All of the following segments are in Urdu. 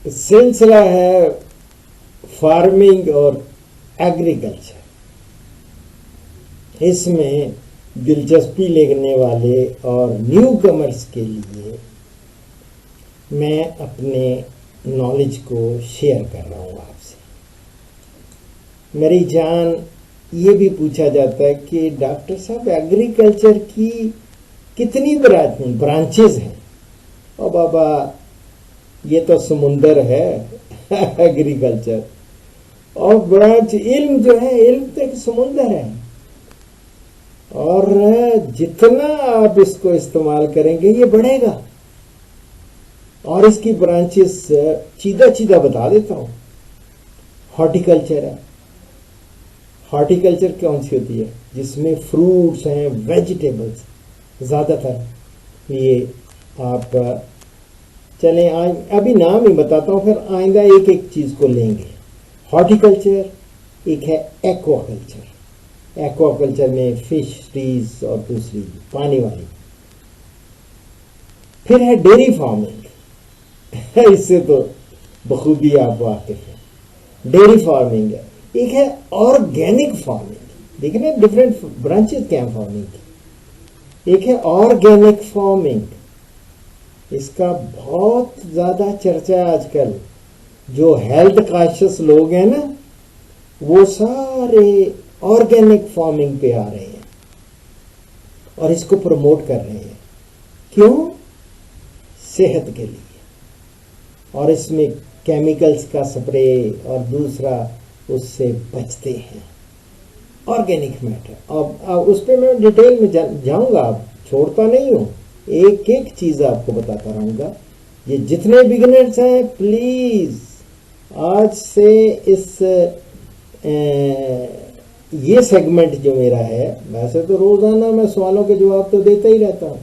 سلسلہ ہے فارمنگ اور ایگریکلچر. اس میں دلچسپی لینے والے اور نیو کمرس کے لیے میں اپنے نالج کو شیئر کر رہا ہوں آپ سے. میری جان، یہ بھی پوچھا جاتا ہے کہ ڈاکٹر صاحب ایگریکلچر کی کتنی برانچز ہیں؟ اور بابا یہ تو سمندر ہے ایگریکلچر، اور برانچ علم جو ہے، علم تو ایک سمندر ہے، اور جتنا آپ اس کو استعمال کریں گے یہ بڑھے گا. اور اس کی برانچز چیدہ بتا دیتا ہوں. ہارٹیکلچر ہے. ہارٹیکلچر کون سی ہوتی ہے؟ جس میں فروٹس ہیں، ویجیٹیبلس زیادہ تر. یہ آپ چلیں ابھی نام ہی بتاتا ہوں، پھر آئندہ ایک ایک چیز کو لیں گے. ہارٹیکلچر ایک ہے. Aqua culture. ایکوا کلچر میں فشریز اور دوسری پانی والی. پھر ہے ڈیری فارمنگ. اس سے تو بخوبی آپ واقف ہیں. ڈیری فارمنگ ہے. ایک ہے آرگینک فارمنگ. دیکھیں ڈفرینٹ برانچز کیا ہیں فارمنگ کی. ایک ہے آرگینک فارمنگ. اس کا بہت زیادہ چرچا ہے آج کل. جو ہیلتھ کانشیس لوگ ہیں نا، وہ سارے آرگینک فارمنگ پہ آ رہے ہیں اور اس کو پروموٹ کر رہے ہیں. کیوں؟ صحت کے لیے. اور اس میں کیمیکلز کا سپرے اور دوسرا اس سے بچتے ہیں. Organic matter. اب اس پہ میں ڈیٹیل میں جاؤں گا، آپ چھوڑتا نہیں ہوں، ایک ایک چیز آپ کو بتاتا رہوں گا. یہ جتنے بگنرز ہیں پلیز آج سے اس یہ سیگمنٹ جو میرا ہے، ویسے تو روزانہ میں سوالوں کے جواب تو دیتا ہی رہتا ہوں،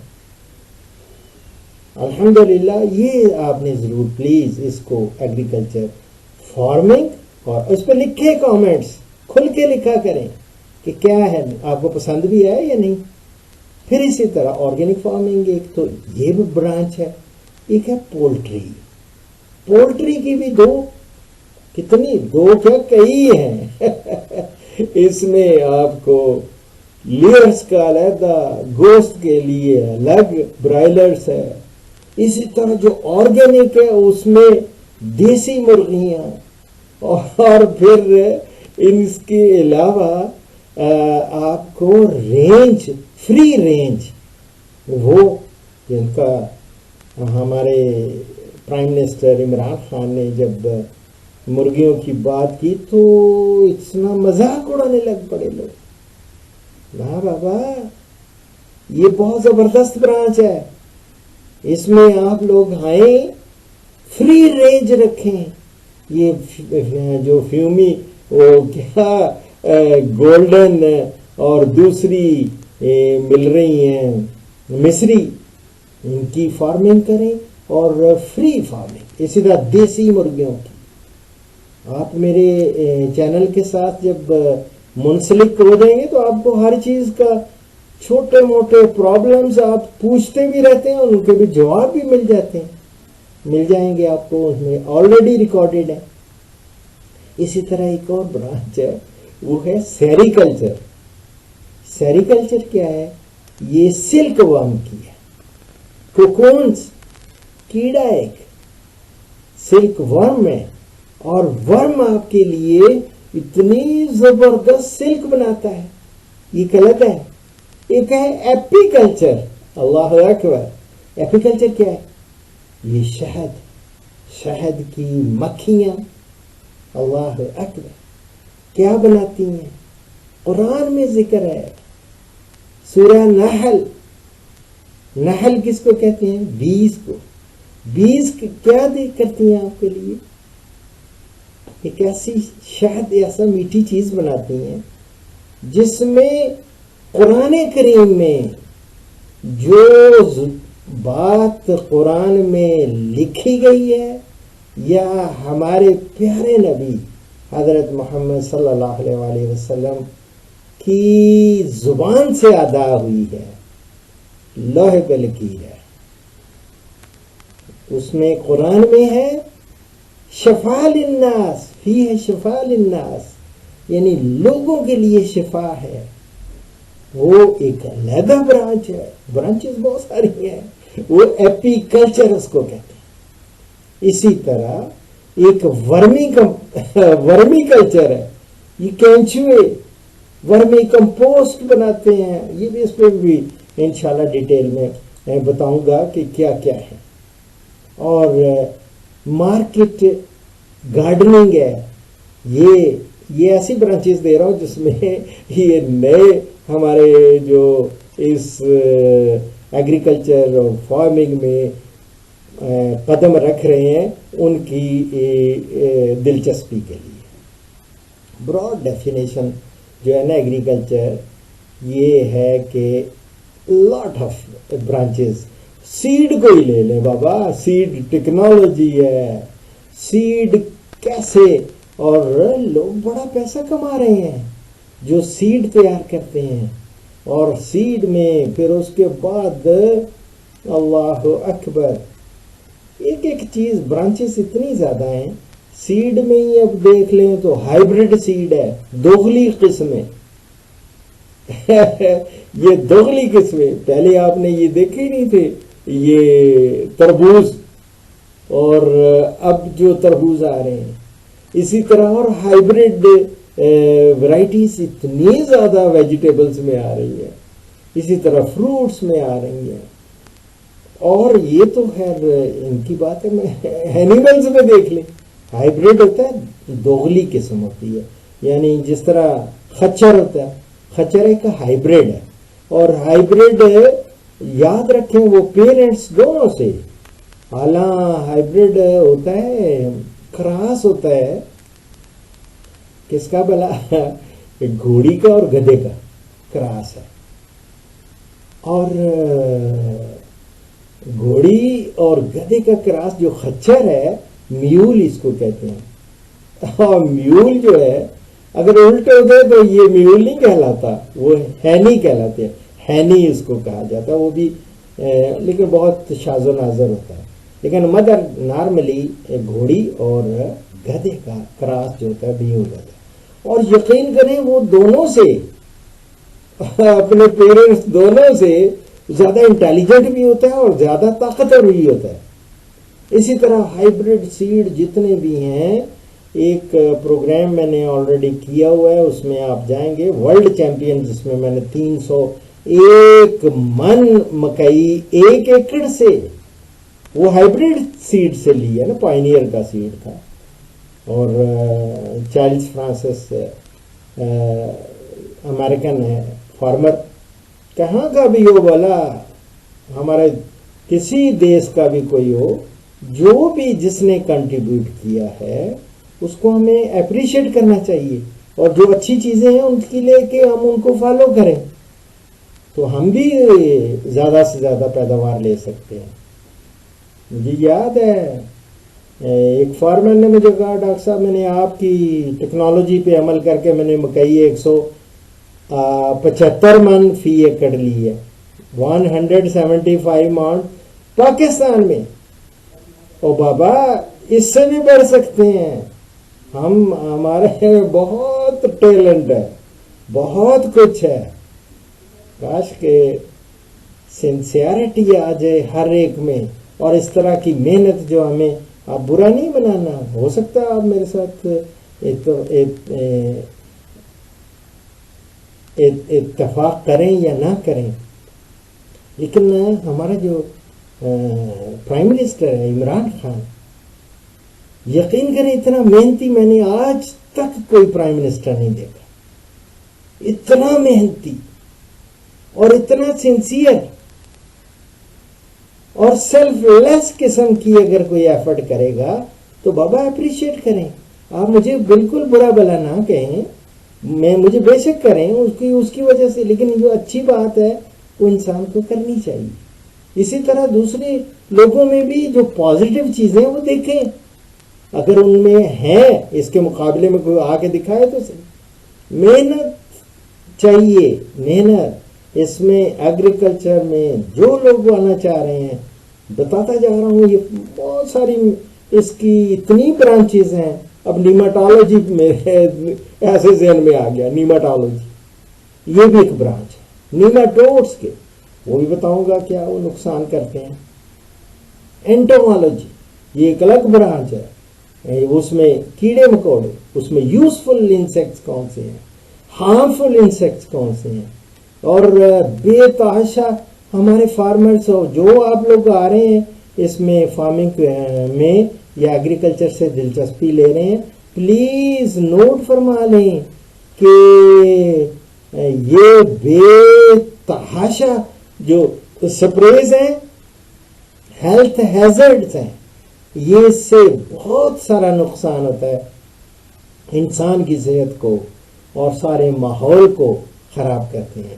الحمدللہ. یہ آپ نے ضرور پلیز اس کو ایگریکلچر فارمنگ، اور اس پہ لکھے کامنٹس کھل کے لکھا کریں کہ کیا ہے، آپ کو پسند بھی ہے یا نہیں. پھر اسی طرح آرگینک فارمنگ ایک تو یہ بھی برانچ ہے. ایک ہے پولٹری. پولٹری کی بھی دو کیا کئی ہیں. اس میں آپ کو لیئرز کا علیحدہ، گوشت کے لیے الگ برائلرز ہے. اسی طرح جو آرگینک ہے اس میں دیسی مرغیاں، اور پھر اس کے علاوہ آپ کو رینج، فری رینج، وہ جن کا ہمارے پرائم منسٹر عمران خان نے جب مرغیوں کی بات کی تو اتنا مذاق اڑانے لگ پڑے لوگ. واہ بابا، یہ بہت زبردست برانچ ہے. اس میں آپ لوگ آئیں، فری رینج رکھیں. یہ جو فیومی وہ کیا گولڈن اور دوسری مل رہی ہیں مصری، ان کی فارمنگ کریں، اور فری فارمنگ اسی طرح دیسی مرغیوں کی. آپ میرے چینل کے ساتھ جب منسلک ہو جائیں گے تو آپ کو ہر چیز کا چھوٹے موٹے پرابلمز آپ پوچھتے بھی رہتے ہیں، ان کے بھی جواب بھی مل جاتے ہیں، مل جائیں گے آپ کو، اس میں آلریڈی ریکارڈڈ ہے. اسی طرح ایک اور برانچ ہے، وہ ہے سیریکلچر. سیریکلچر کیا ہے؟ یہ سلک ورم کی ہے. کوکونز، کیڑا ایک سلک ورم ہے، اور ورم آپ کے لیے اتنی زبردست سلک بناتا ہے. یہ غلط ہے. ایک ہے ایپی کلچر. اللہ اکبر. ایپی کلچر کیا ہے؟ یہ شہد کی مکھیاں، اللہ اکبر، کیا بناتی ہیں. قرآن میں ذکر ہے، سورہ نحل کس کو کہتے ہیں؟ بیج کو. بیج کیا کرتی ہیں آپ کے لیے؟ ایک ایسی شہد، ایسا میٹھی چیز بناتی ہیں جس میں قرآن کریم میں جو بات قرآن میں لکھی گئی ہے یا ہمارے پیارے نبی حضرت محمد صلی اللہ علیہ وآلہ وسلم کی زبان سے ادا ہوئی ہے، لوح پہ لکھی ہے. اس میں قرآن میں ہے شفاء للناس فیہ شفاء للناس، یعنی لوگوں کے لیے شفا ہے. وہ ایک علیحدہ برانچ ہے، برانچز بہت ساری ہیں، وہ ایپی کلچر اس کو کہتے ہیں. اسی طرح ایک ورمی کلچر ہے، یہ کینچوے ورمی کمپوسٹ بناتے ہیں. یہ بھی اس پہ بھی انشاءاللہ ڈیٹیل میں بتاؤں گا کہ کیا کیا ہے. اور مارکیٹ گارڈننگ ہے. یہ ایسی برانچز دے رہا ہوں جس میں یہ نئے ہمارے جو اس ایگریکلچر اور فارمنگ میں قدم رکھ رہے ہیں ان کی دلچسپی کے لیے. براڈ ڈیفینیشن جو ہے نا ایگریکلچر، یہ ہے کہ لاٹ آف برانچز. سیڈ کو ہی لے لیں بابا، سیڈ ٹیکنالوجی ہے، سیڈ کیسے، اور لوگ بڑا پیسہ کما رہے ہیں جو سیڈ تیار کرتے ہیں. اور سیڈ میں پھر اس کے بعد اللہ اکبر ایک ایک چیز، برانچز اتنی زیادہ ہیں. سیڈ میں ہی اب دیکھ لیں تو ہائیبرڈ سیڈ ہے، دوغلی قسمیں. یہ دوغلی قسمیں پہلے آپ نے یہ دیکھے نہیں تھے، یہ تربوز، اور اب جو تربوز آ رہے ہیں اسی طرح. اور ہائیبرڈ ورائٹیز اتنی زیادہ ویجیٹیبلز میں آ رہی ہے، اسی طرح فروٹس میں آ رہی ہیں. اور یہ تو خیر ان کی بات ہے، اینیملز میں دیکھ لیں ہائیبرڈ ہوتا ہے، دوغلی قسم ہوتی ہے. یعنی جس طرح خچر ہوتا ہے، خچر ایک ہائیبرڈ ہے. اور ہائیبرڈ یاد رکھیں وہ پیرنٹس دونوں سے، حالانکہ ہائیبرڈ ہوتا ہے کراس ہوتا ہے کس کا بلا، گھوڑی کا اور گدھے کا کراس ہے. اور گھوڑی اور گدھے کا کراس جو خچر ہے، میول اس کو کہتے ہیں. اور میول جو ہے اگر الٹے ہوتے تو یہ میول نہیں کہلاتا، وہ ہینی کہلاتے ہیں. ہینی اس کو کہا جاتا ہے، وہ بھی لیکن بہت شاذ و نادر ہوتا ہے. لیکن مدر نارملی گھوڑی اور گدھے کا کراس جو ہوتا ہے میول ہوتا ہے. اور یقین کریں وہ دونوں سے، اپنے پیرنٹس دونوں سے زیادہ انٹیلیجنٹ بھی ہوتا ہے اور زیادہ طاقتور بھی ہوتا ہے. اسی طرح ہائیبرڈ سیڈ جتنے بھی ہیں، ایک پروگرام میں نے آلریڈی کیا ہوا ہے، اس میں آپ جائیں گے ورلڈ چیمپئن، جس میں میں نے 301 من مکئی 1 ایکڑ سے وہ ہائیبرڈ سیڈ سے لی ہے نا، پائنیئر کا سیڈ تھا. اور چارلز فرانسس امریکن ہے فارمر، کہاں کا بھی ہو بولا، ہمارے کسی دیش کا بھی کوئی ہو، جو بھی جس نے کنٹریبیوٹ کیا ہے اس کو ہمیں اپریشیٹ کرنا چاہیے. اور جو اچھی چیزیں ہیں ان کی لے کے ہم ان کو فالو کریں تو ہم بھی زیادہ سے زیادہ پیداوار لے سکتے ہیں. مجھے یاد ہے ایک فارمر نے مجھے کہا، ڈاکٹر صاحب میں نے آپ کی ٹیکنالوجی پہ عمل کر کے میں نے مکئی 175 من فی ایکڑ لی ہے، 175 من پاکستان میں. او بابا اس سے بھی بڑھ سکتے ہیں ہم، ہمارے بہت ٹیلنٹ ہے، بہت کچھ ہے. کاش کہ سنسیئرٹی آ جائے ہر ایک میں، اور اس طرح کی محنت جو ہمیں، آپ برا نہیں بنانا، ہو سکتا ہے آپ میرے ساتھ اتفاق کریں یا نہ کریں، لیکن ہمارا جو پرائم منسٹر ہے عمران خان، یقین کریں اتنا محنتی میں نے آج تک کوئی پرائم منسٹر نہیں دیکھا. اتنا محنتی اور اتنا سنسیئر اور سیلف لیس قسم کی اگر کوئی ایفرٹ کرے گا تو بابا اپریشیٹ کریں. آپ مجھے بالکل برا بلا نہ کہیں، مجھے بے شک کریں اس کی وجہ سے، لیکن جو اچھی بات ہے وہ انسان کو کرنی چاہیے. اسی طرح دوسرے لوگوں میں بھی جو پازیٹیو چیزیں وہ دیکھیں، اگر ان میں ہیں اس کے مقابلے میں کوئی آ کے دکھائے تو صحیح. محنت چاہیے، محنت. اس میں ایگریکلچر میں جو لوگ آنا چاہ رہے ہیں، بتاتا جا رہا ہوں، یہ بہت ساری اس کی اتنی برانچز ہیں. اب نیماٹالوجی میرے ایسے ذہن میں آ گیا، نیماٹالوجی یہ بھی ایک برانچ ہے. نیماٹوڈس کے وہ بھی بتاؤں گا کیا وہ نقصان کرتے ہیں. اینٹومالوجی یہ ایک الگ برانچ ہے، اس میں کیڑے مکوڑے، اس میں یوزفل انسیکٹس کون سے ہیں، ہارمفل انسیکٹس کون سے ہیں. اور بے تحاشا ہمارے فارمرز جو آپ لوگ آ رہے ہیں اس میں فارمنگ میں یا ایگریکلچر سے دلچسپی لے رہے ہیں، پلیز نوٹ فرما لیں کہ یہ بے تحاشا جو سپریز ہیں ہیلتھ ہیزرڈز ہیں، یہ اس سے بہت سارا نقصان ہوتا ہے انسان کی صحت کو اور سارے ماحول کو خراب کرتے ہیں.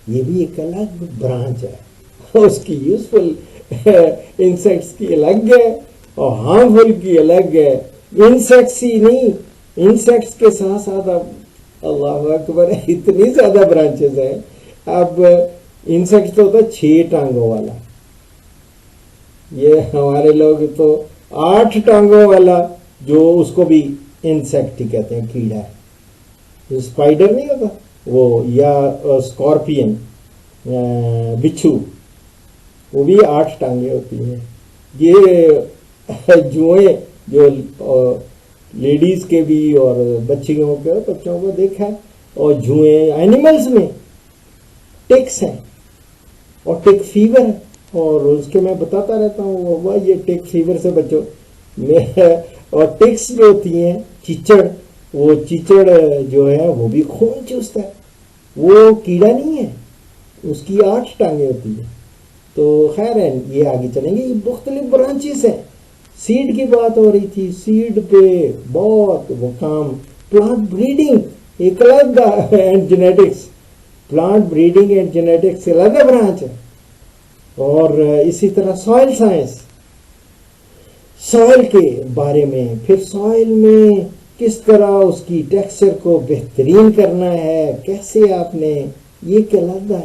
یہ بھی ایک الگ برانچ ہے، اس کی یوزفل انسیکٹس کی الگ ہے اور ہارمفل کی الگ ہے. انسیکٹس ہی نہیں، انسیکٹس کے ساتھ ساتھ اب اللہ اکبر اتنی زیادہ برانچز ہیں. اب انسیکٹس تو ہوتا ہے 6 ٹانگوں والا، یہ ہمارے لوگ تو 8 ٹانگوں والا جو اس کو بھی انسیکٹ ہی کہتے ہیں، کیڑا ہے. جو اسپائڈر نہیں ہوتا وہ، یا اسکارپین، بچھو، وہ بھی 8 ٹانگیں ہوتی ہیں. یہ جوئیں جو لیڈیز کے بھی اور بچوں کو دیکھا ہے. اور جوئیں اینیملز میں ٹکس ہیں اور ٹک فیور ہے، اور اس کے میں بتاتا رہتا ہوں یہ ٹک فیور سے بچو. اور ٹکس جو ہوتی ہیں چیچڑ، وہ چیچڑ جو ہے وہ بھی خون چوستا ہے، وہ کیڑا نہیں ہے، اس کی 8 ٹانگیں ہوتی ہیں. تو خیر ہے، یہ آگے چلیں گے. یہ مختلف برانچز ہیں. سیڈ کی بات ہو رہی تھی، سیڈ پہ بہت وہ کام. پلانٹ بریڈنگ ایک الگ and genetics, plant breeding and genetics الگ برانچ ہے. اور اسی طرح سوائل سائنس، سوائل کے بارے میں، پھر سوائل میں کس طرح اس کی ٹیکسچر کو بہترین کرنا ہے، کیسے آپ نے، یہ کہلاتا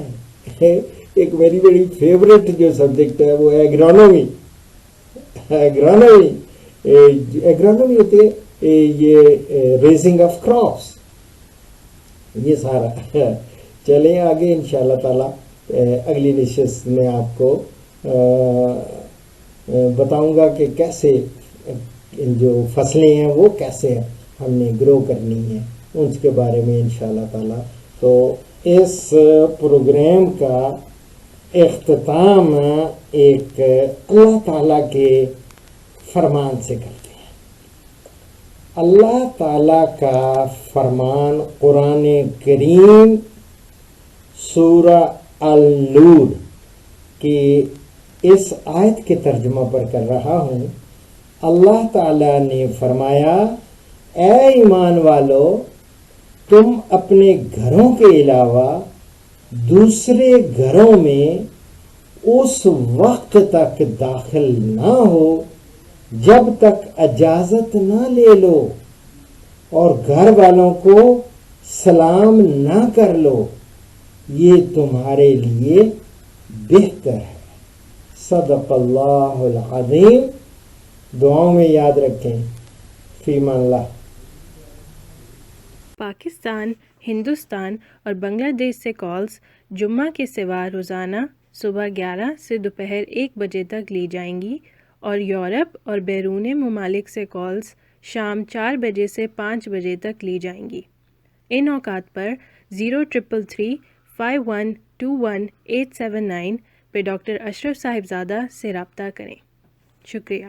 ہے. ایک میری بڑی فیوریٹ جو سبجیکٹ ہے وہ ہے ایگرانومی. ایگرانومی ہوتی ہے یہ ریزنگ آف کراپس، یہ سارا. چلیں آگے انشاءاللہ تعالی اگلی نشست میں آپ کو بتاؤں گا کہ کیسے جو فصلیں ہیں وہ کیسے ہم نے گرو کرنی ہیں، ان کے بارے میں انشاءاللہ تعالی. تو اس پروگرام کا اختتام ایک اللہ تعالیٰ کے فرمان سے کرتے ہیں. اللہ تعالیٰ کا فرمان قرآن کریم سورہ النور کی اس آیت کے ترجمہ پر کر رہا ہوں. اللہ تعالیٰ نے فرمایا، اے ایمان والو، تم اپنے گھروں کے علاوہ دوسرے گھروں میں اس وقت تک داخل نہ ہو جب تک اجازت نہ لے لو، اور گھر والوں کو سلام نہ کر لو، یہ تمہارے لیے بہتر ہے. صدق اللہ العظیم. دعاؤں میں یاد رکھیں. فی امان اللہ. پاکستان، ہندوستان اور بنگلہ دیش سے کالز جمعہ کے سوا روزانہ صبح 11 سے دوپہر 1 بجے تک لی جائیں گی، اور یورپ اور بیرون ممالک سے کالز شام 4 بجے سے 5 بجے تک لی جائیں گی. ان اوقات پر 0333 5121 879 پہ ڈاکٹر اشرف صاحبزادہ سے رابطہ کریں. شکریہ.